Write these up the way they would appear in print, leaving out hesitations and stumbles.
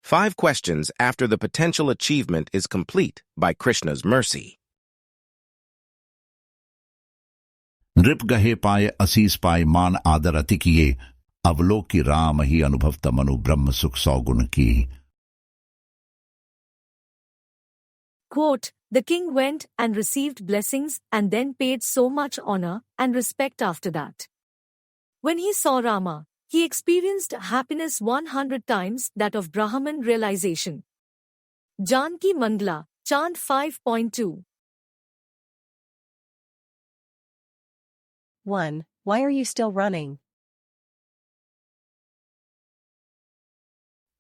5 questions after the potential achievement is complete by Krishna's mercy. नृप गहे पाए असीस पाए मान आदर अति किए अवलोकी राम ही अनुभवत मनु ब्रह्म सुख सौगुण की. Quote, the king went and received blessings and then paid so much honor and respect after that. When he saw Rama, he experienced happiness 100 times that of Brahman realization. Janaki Mangala, chant 5.2. 1. Why are you still running?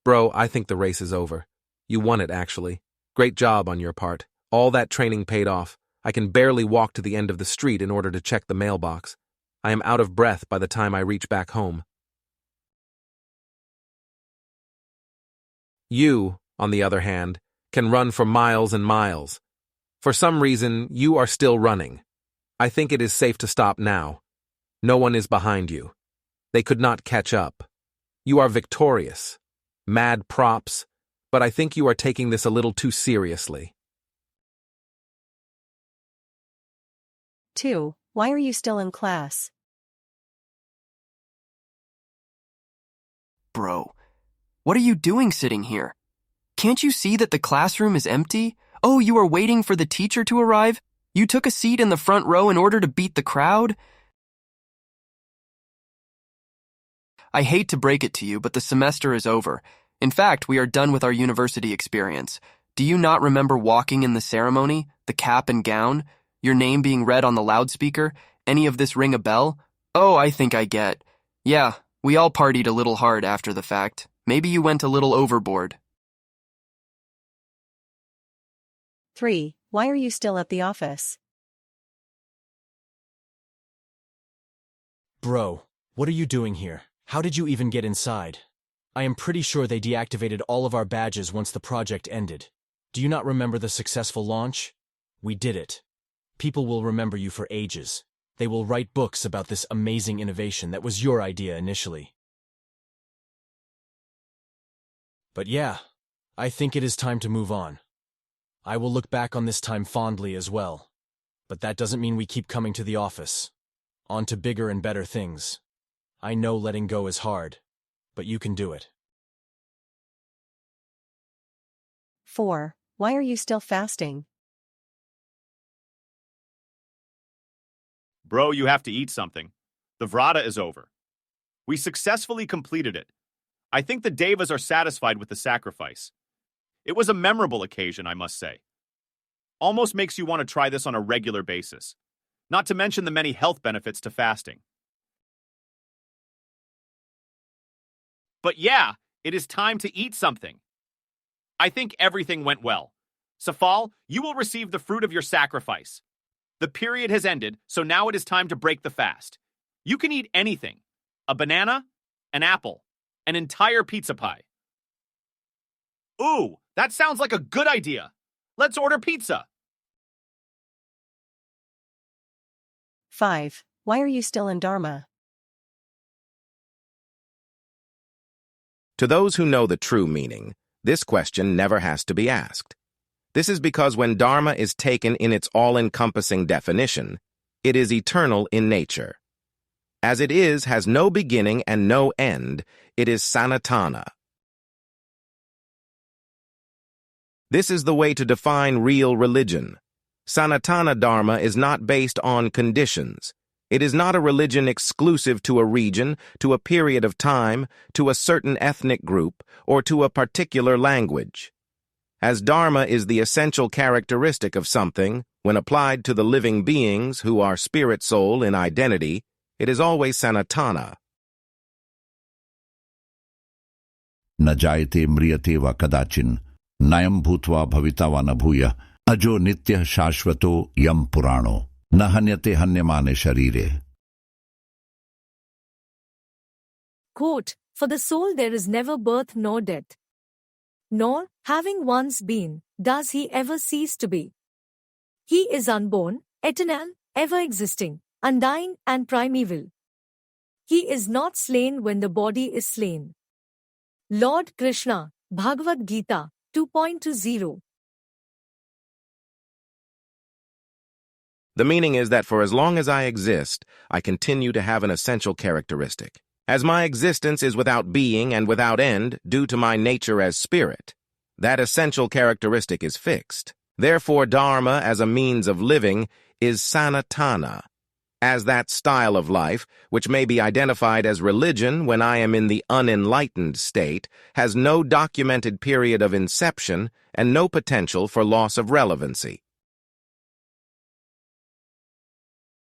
Bro, I think the race is over. You won it, actually. Great job on your part. All that training paid off. I can barely walk to the end of the street in order to check the mailbox. I am out of breath by the time I reach back home. You, on the other hand, can run for miles and miles. For some reason, you are still running. I think it is safe to stop now. No one is behind you. They could not catch up. You are victorious. Mad props, but I think you are taking this a little too seriously. 2. Why are you still in class? Bro, what are you doing sitting here? Can't you see that the classroom is empty? Oh, you are waiting for the teacher to arrive? You took a seat in the front row in order to beat the crowd? I hate to break it to you, but the semester is over. In fact, we are done with our university experience. Do you not remember walking in the ceremony, the cap and gown, your name being read on the loudspeaker? Any of this ring a bell? Oh, I think I get. Yeah, we all partied a little hard after the fact. Maybe you went a little overboard. 3. Why are you still at the office? Bro, what are you doing here? How did you even get inside? I am pretty sure they deactivated all of our badges once the project ended. Do you not remember the successful launch? We did it. People will remember you for ages. They will write books about this amazing innovation that was your idea initially. But yeah, I think it is time to move on. I will look back on this time fondly as well. But that doesn't mean we keep coming to the office. On to bigger and better things. I know letting go is hard, but you can do it. 4. Why are you still fasting? Bro, you have to eat something. The Vrata is over. We successfully completed it. I think the Devas are satisfied with the sacrifice. It was a memorable occasion, I must say. Almost makes you want to try this on a regular basis. Not to mention the many health benefits to fasting. But yeah, it is time to eat something. I think everything went well. Safal, you will receive the fruit of your sacrifice. The period has ended, so now it is time to break the fast. You can eat anything. A banana, an apple, an entire pizza pie. Ooh, that sounds like a good idea. Let's order pizza. 5. Why are you still in Dharma? To those who know the true meaning, this question never has to be asked. This is because when Dharma is taken in its all-encompassing definition, it is eternal in nature. As it is, has no beginning and no end, it is sanatana. This is the way to define real religion. Sanatana Dharma is not based on conditions. It is not a religion exclusive to a region, to a period of time, to a certain ethnic group, or to a particular language. As Dharma is the essential characteristic of something, when applied to the living beings who are spirit soul in identity, it is always sanatana. न जायते म्रियते व कदाचिन नयम भूत्वा भविता व न भूय अजो नित्य शाश्वतो यम पुराणो न हन्यते हन्यमाने शरीरे. Quote, for the soul there is never birth nor death. Nor, having once been, does he ever cease to be. He is unborn, eternal, ever-existing, undying and primeval. He is not slain when the body is slain. Lord Krishna, Bhagavad-gita 2.20. The meaning is that for as long as I exist, I continue to have an essential characteristic. As my existence is without being and without end due to my nature as spirit, that essential characteristic is fixed. Therefore, dharma as a means of living is sanatana, as that style of life, which may be identified as religion when I am in the unenlightened state, has no documented period of inception and no potential for loss of relevancy.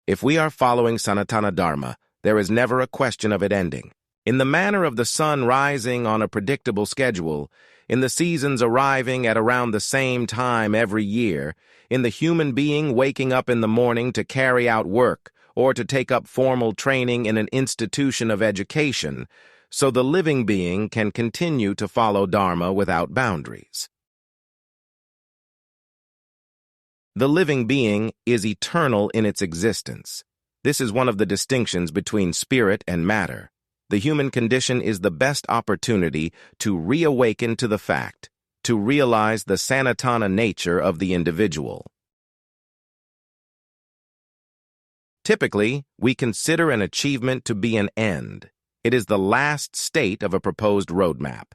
If we are following Sanatana Dharma, there is never a question of it ending. In the manner of the sun rising on a predictable schedule, in the seasons arriving at around the same time every year, in the human being waking up in the morning to carry out work or to take up formal training in an institution of education, so the living being can continue to follow Dharma without boundaries. The living being is eternal in its existence. This is one of the distinctions between spirit and matter. The human condition is the best opportunity to reawaken to the fact, to realize the sanatana nature of the individual. Typically, we consider an achievement to be an end. It is the last state of a proposed roadmap.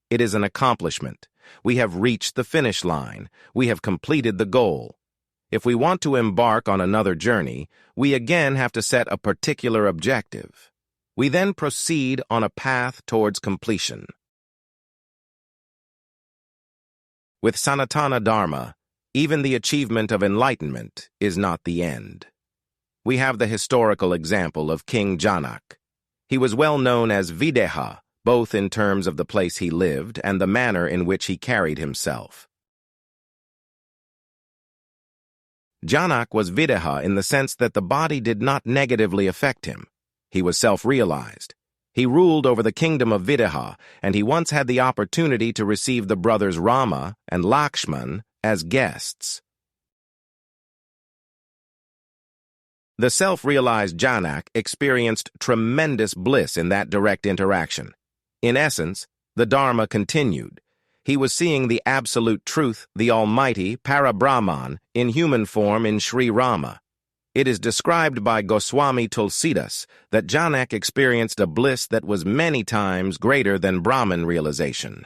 It is an accomplishment. We have reached the finish line. We have completed the goal. If we want to embark on another journey, we again have to set a particular objective. We then proceed on a path towards completion. With Sanatana Dharma, even the achievement of enlightenment is not the end. We have the historical example of King Janak. He was well known as Videha, both in terms of the place he lived and the manner in which he carried himself. Janak was Videha in the sense that the body did not negatively affect him. He was self-realized. He ruled over the kingdom of Videha, and he once had the opportunity to receive the brothers Rama and Lakshman as guests. The self-realized Janak experienced tremendous bliss in that direct interaction. In essence, the Dharma continued. He was seeing the absolute truth, the almighty Brahman, in human form in Sri Rama. It is described by Goswami Tulsidas that Janak experienced a bliss that was many times greater than Brahman realization.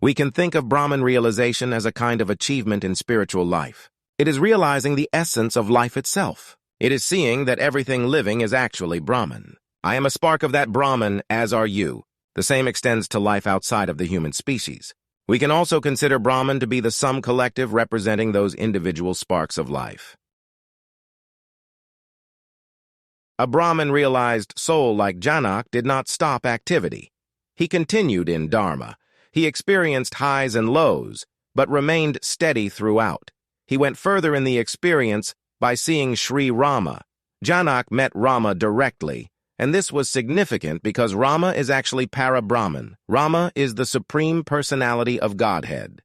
We can think of Brahman realization as a kind of achievement in spiritual life. It is realizing the essence of life itself. It is seeing that everything living is actually Brahman. I am a spark of that Brahman, as are you. The same extends to life outside of the human species. We can also consider Brahman to be the sum collective representing those individual sparks of life. A Brahman-realized soul like Janak did not stop activity. He continued in Dharma. He experienced highs and lows, but remained steady throughout. He went further in the experience by seeing Sri Rama. Janak met Rama directly, and this was significant because Rama is actually Para-Brahman. Rama is the Supreme Personality of Godhead.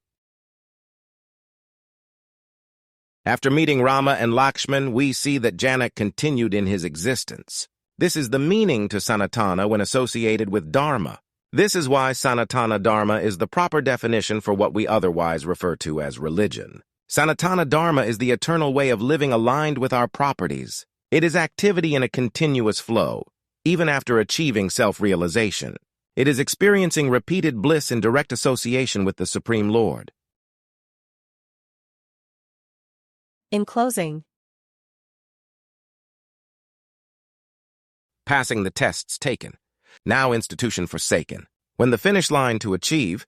After meeting Rama and Lakshman, we see that Janak continued in his existence. This is the meaning to Sanatana when associated with Dharma. This is why Sanatana Dharma is the proper definition for what we otherwise refer to as religion. Sanatana Dharma is the eternal way of living aligned with our properties. It is activity in a continuous flow, even after achieving self-realization. It is experiencing repeated bliss in direct association with the Supreme Lord. In closing, Passing the tests taken. Now institution forsaken. When the finish line to achieve,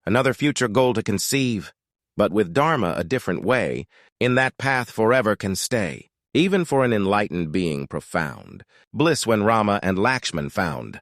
another future goal to conceive. But with Dharma a different way, in that path forever can stay. Even for an enlightened being profound. Bliss when Rama and Lakshman found.